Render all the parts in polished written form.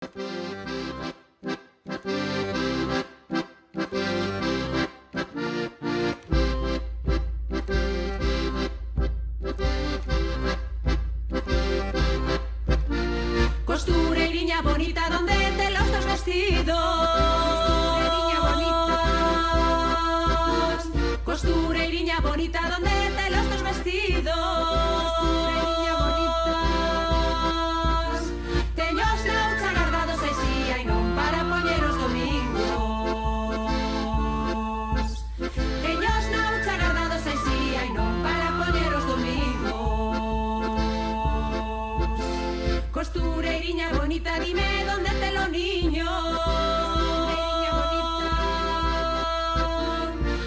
Costureiriña bonita, ¿dónde te los dos vestidos? Costureiriña bonita, ¿dónde te los dos vestidos? Teños na hucha guardados e si hai non para poñeros domingos. Teños na hucha guardados e si hai non para poñeros domingos. Costureiriña bonita, dime dónde te lo niño.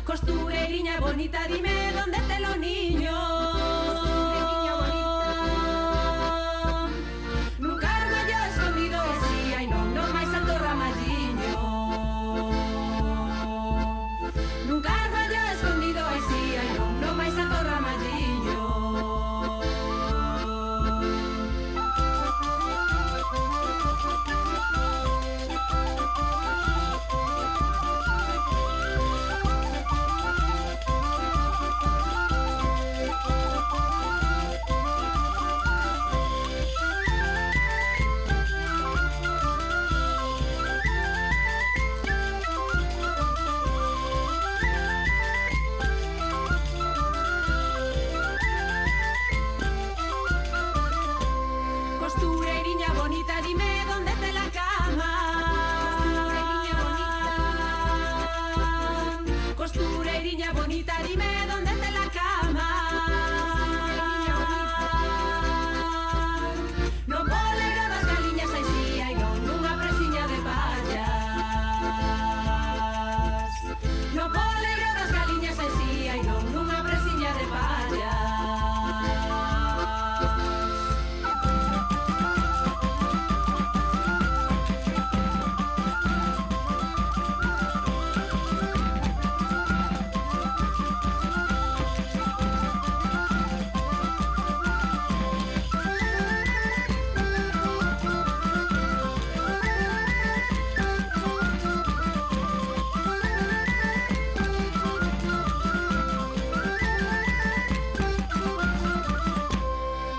Costureiriña bonita, dime dónde te lo niño. Nunca armallo escondido e si hai non, non máis alto ramalliño. Nunca armallo escondido e si hai non, non máis alto ramalliño. Costureiriña bonita, dime dónde te la cama. Costureiriña bonita, dime dónde te la cama. No bolero das galiñas hai si hai non nunha presiña de pallas. No bolero das galiñas hai si hai non nunha presiña de pallas.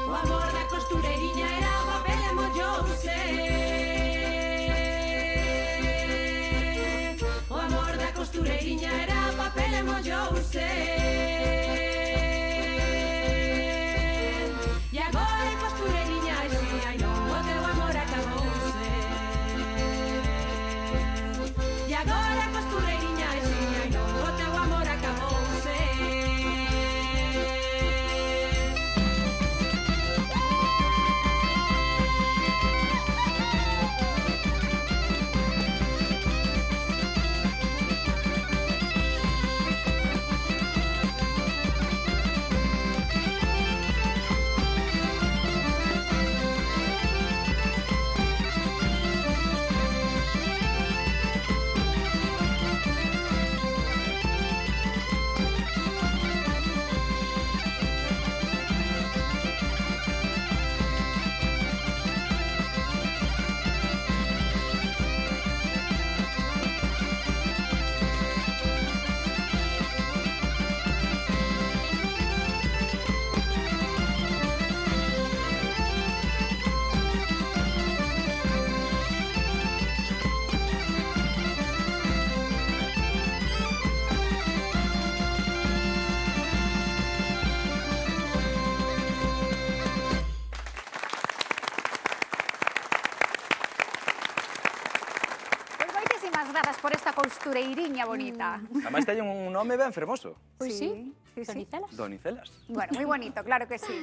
O amor da costureiriña era papel e mollouse. O amor da costureiriña era papel e mollouse. E agora costureiriña ai si ai non, o teu amor acabouse. E agora costureiriña ai si ai non, o teu amor acabouse. Moitísimas grazas por esta costureiriña bonita. Además teñen un nome ben fermoso. Pois sí, sí, sí. Donicelas. Donicelas. Bueno, moi bonito, claro que sí.